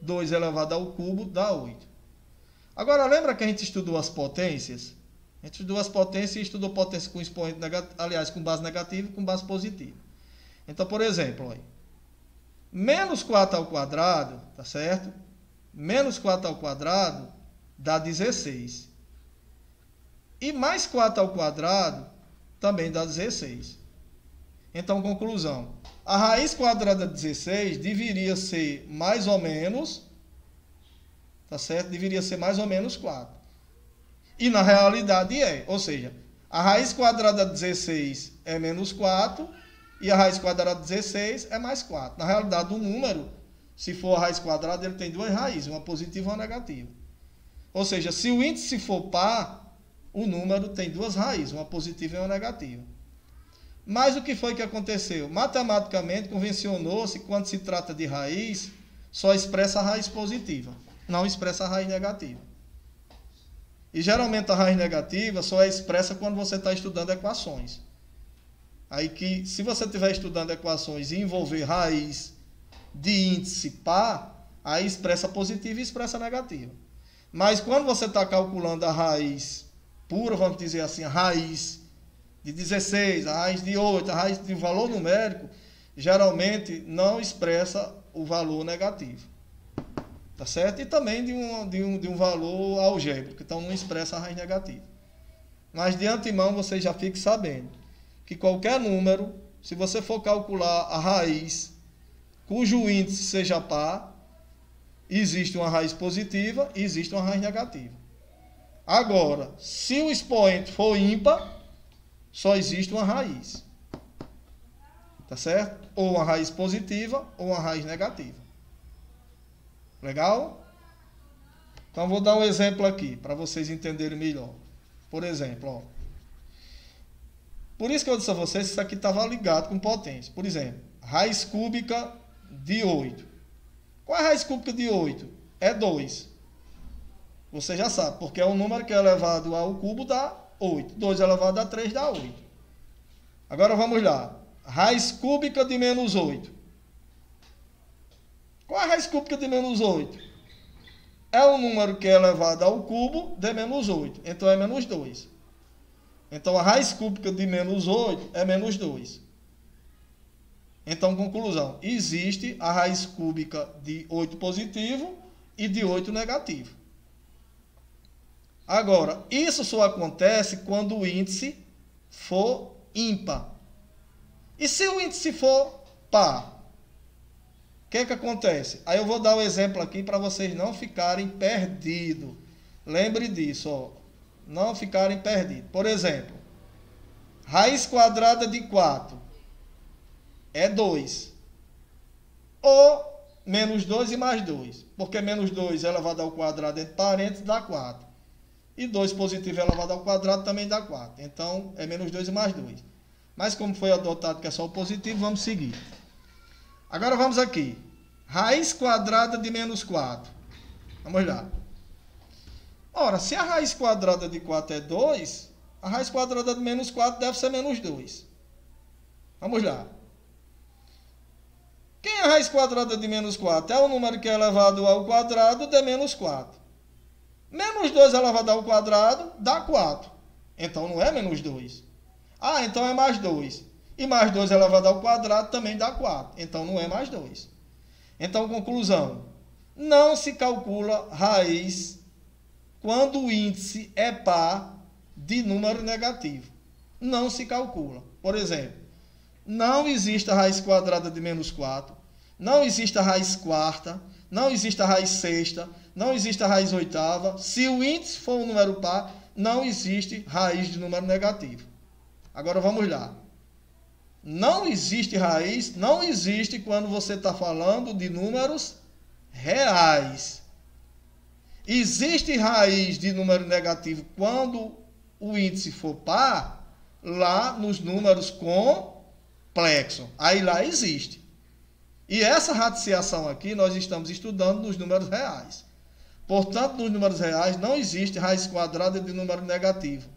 2 elevado ao cubo dá 8. Agora, lembra que a gente estudou as potências? A gente estudou as potências e estudou potência com expoente negativo, aliás, com base negativa e com base positiva. Então, por exemplo, olha, menos 4 ao quadrado, tá certo? Menos 4 ao quadrado dá 16. E mais 4 ao quadrado também dá 16. Então, conclusão. A raiz quadrada de 16 deveria ser mais ou menos, tá certo? Deveria ser mais ou menos 4. E na realidade é. Ou seja, a raiz quadrada de 16 é menos 4 e a raiz quadrada de 16 é mais 4. Na realidade, o número, se for a raiz quadrada, ele tem duas raízes, uma positiva e uma negativa. Ou seja, se o índice for par, o número tem duas raízes, uma positiva e uma negativa. Mas o que foi que aconteceu? Matematicamente, convencionou-se que quando se trata de raiz, só expressa a raiz positiva, não expressa a raiz negativa. E geralmente a raiz negativa só é expressa quando você está estudando equações. Aí que, se você estiver estudando equações e envolver raiz de índice par, aí expressa positiva e expressa negativa. Mas quando você está calculando a raiz pura, vamos dizer assim, a raiz de 16, a raiz de 8, a raiz de valor numérico, geralmente não expressa o valor negativo. Tá certo? E também de um valor algébrico, então não expressa a raiz negativa. Mas de antemão você já fique sabendo que qualquer número, se você for calcular a raiz cujo índice seja par, existe uma raiz positiva e existe uma raiz negativa. Agora, se o expoente for ímpar, só existe uma raiz. Tá certo? Ou uma raiz positiva ou uma raiz negativa. Legal? Então, vou dar um exemplo aqui, para vocês entenderem melhor. Por exemplo, ó. Por isso que eu disse a vocês que isso aqui estava ligado com potência. Por exemplo, raiz cúbica de 8. Qual é a raiz cúbica de 8? É 2. Você já sabe, porque é um número que é elevado ao cubo dá 8. 2 elevado a 3 dá 8. Agora vamos lá. Raiz cúbica de menos 8. Qual é a raiz cúbica de menos 8? É um número que é elevado ao cubo de menos 8. Então é menos 2. Então a raiz cúbica de menos 8 é menos 2. Então, conclusão. Existe a raiz cúbica de 8 positivo e de 8 negativo. Agora, isso só acontece quando o índice for ímpar. E se o índice for par? O que acontece? Aí eu vou dar um exemplo aqui para vocês não ficarem perdidos. Lembre disso, ó. Não ficarem perdidos. Por exemplo, raiz quadrada de 4 é 2. Ou menos 2 e mais 2. Porque menos 2 elevado ao quadrado entre parênteses dá 4. E 2 positivo elevado ao quadrado também dá 4. Então, é menos 2 e mais 2. Mas como foi adotado que é só o positivo, vamos seguir. Agora vamos aqui. Raiz quadrada de menos 4. Vamos lá. Ora, se a raiz quadrada de 4 é 2, a raiz quadrada de menos 4 deve ser menos 2. Vamos lá. Quem é a raiz quadrada de menos 4? É o número que é elevado ao quadrado de menos 4. Menos 2 elevado ao quadrado dá 4. Então não é menos 2. Ah, então é mais 2. E mais 2 elevado ao quadrado também dá 4. Então não é mais 2. Então, conclusão. Não se calcula raiz quando o índice é par de número negativo. Não se calcula. Por exemplo, não existe a raiz quadrada de menos 4. Não existe a raiz quarta. Não existe a raiz sexta. Não existe a raiz oitava. Se o índice for um número par, não existe raiz de número negativo. Agora vamos lá. Não existe raiz, não existe quando você está falando de números reais. Existe raiz de número negativo quando o índice for par, lá nos números complexos. Aí lá existe. E essa radiciação aqui nós estamos estudando nos números reais. Portanto, nos números reais não existe raiz quadrada de número negativo.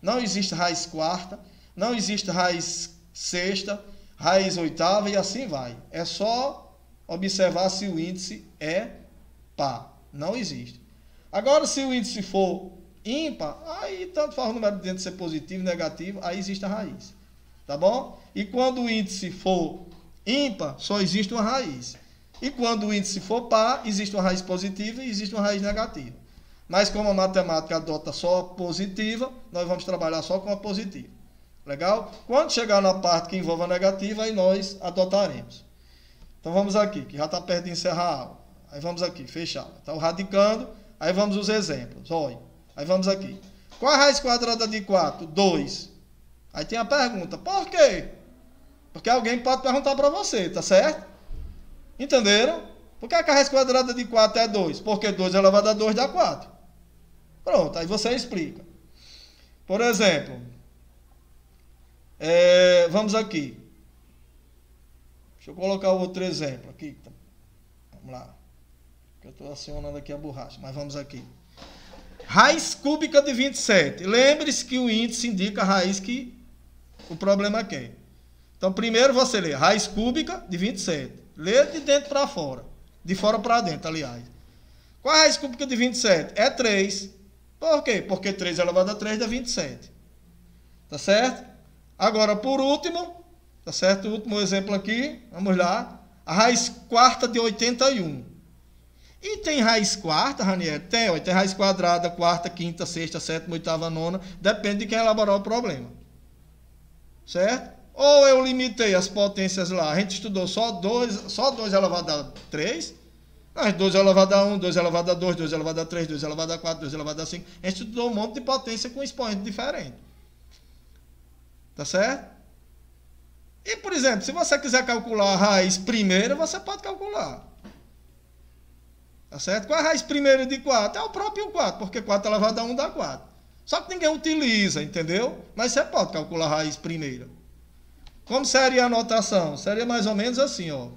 Não existe raiz quarta, não existe raiz sexta, raiz oitava e assim vai. É só observar se o índice é par. Não existe. Agora, se o índice for ímpar, aí tanto faz o número de dentro ser positivo, negativo, aí existe a raiz. Tá bom? E quando o índice for ímpar, só existe uma raiz. E quando o índice for par, existe uma raiz positiva e existe uma raiz negativa. Mas como a matemática adota só a positiva, nós vamos trabalhar só com a positiva. Legal? Quando chegar na parte que envolve a negativa, aí nós adotaremos. Então vamos aqui, que já está perto de encerrar a aula. Aí vamos aqui, fechar. Então radicando, aí vamos os exemplos. Olha, aí vamos aqui. Qual a raiz quadrada de 4? 2. Aí tem a pergunta, por quê? Porque alguém pode perguntar para você, tá certo? Entenderam? Por que a raiz quadrada de 4 é 2? Porque 2 elevado a 2 dá 4. Pronto, aí você explica. Por exemplo, vamos aqui. Deixa eu colocar outro exemplo aqui. Vamos lá. Eu estou acionando aqui a borracha, mas vamos aqui. Raiz cúbica de 27. Lembre-se que o índice indica a raiz que o problema quer. Então, primeiro você lê raiz cúbica de 27. Lê de dentro para fora. De fora para dentro, aliás. Qual a raiz cúbica de 27? É 3. Por quê? Porque 3 elevado a 3 dá 27. Tá certo? Agora, por último, tá certo? O último exemplo aqui, vamos lá. A raiz quarta de 81. E tem raiz quarta, Ranieri? Tem raiz quadrada, quarta, quinta, sexta, sétima, oitava, nona. Depende de quem elaborar o problema. Certo? Ou eu limitei as potências lá. A gente estudou só 2 elevado a 3. Não, 2 elevado a 1, 2 elevado a 2, 2 elevado a 3, 2 elevado a 4, 2 elevado a 5. A gente estudou um monte de potência com expoente diferente. Tá certo? E, por exemplo, se você quiser calcular a raiz primeira, você pode calcular. Tá certo? Qual é a raiz primeira de 4? É o próprio 4, porque 4 elevado a 1 dá 4. Só que ninguém utiliza, entendeu? Mas você pode calcular a raiz primeira. Como seria a notação? Seria mais ou menos assim, ó.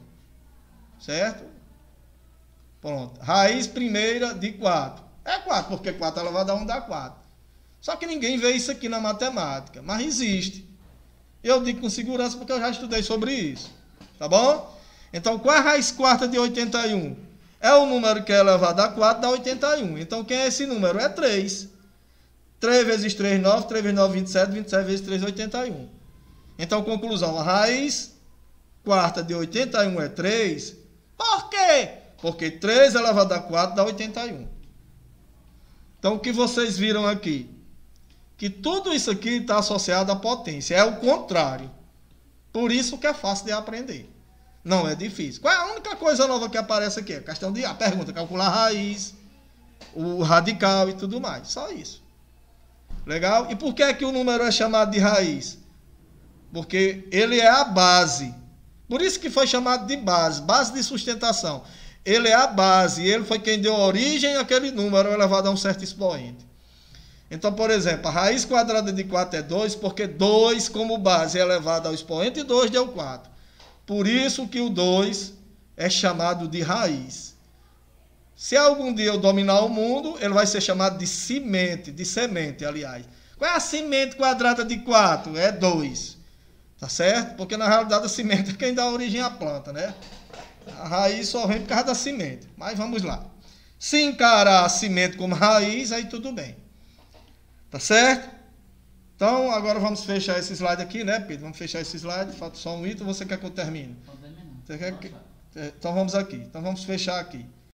Certo? Pronto. Raiz primeira de 4. É 4, porque 4 elevado a 1 dá 4. Só que ninguém vê isso aqui na matemática, mas existe. Eu digo com segurança porque eu já estudei sobre isso. Tá bom? Então, qual é a raiz quarta de 81? É o número que é elevado a 4, dá 81. Então, quem é esse número? É 3. 3 vezes 3, 9. 3 vezes 9, 27. 27 vezes 3, 81. Então, conclusão. A raiz quarta de 81 é 3. Por quê? Porque 3 elevado a 4 dá 81. Então, o que vocês viram aqui? Que tudo isso aqui está associado à potência. É o contrário. Por isso que é fácil de aprender. Não é difícil. Qual é a única coisa nova que aparece aqui? A questão de a pergunta, calcular a raiz, o radical e tudo mais. Só isso. Legal? E por que é que o número é chamado de raiz? Porque ele é a base. Por isso que foi chamado de base. Base de sustentação. Ele é a base. Ele foi quem deu origem àquele número elevado a um certo expoente. Então, por exemplo, a raiz quadrada de 4 é 2, porque 2 como base é elevado ao expoente e 2 deu 4. Por isso que o 2 é chamado de raiz. Se algum dia eu dominar o mundo, ele vai ser chamado de semente, aliás. Qual é a semente quadrada de 4? É 2. Tá certo? Porque na realidade a semente é quem dá origem à planta, né? A raiz só vem por causa da semente. Mas vamos lá. Se encarar a semente como raiz, aí tudo bem. Tá certo? Então, agora vamos fechar esse slide aqui, né, Pedro? Vamos fechar esse slide. Falta só um item. Você quer que eu termine? Você quer que... Então, vamos aqui. Então, vamos fechar aqui.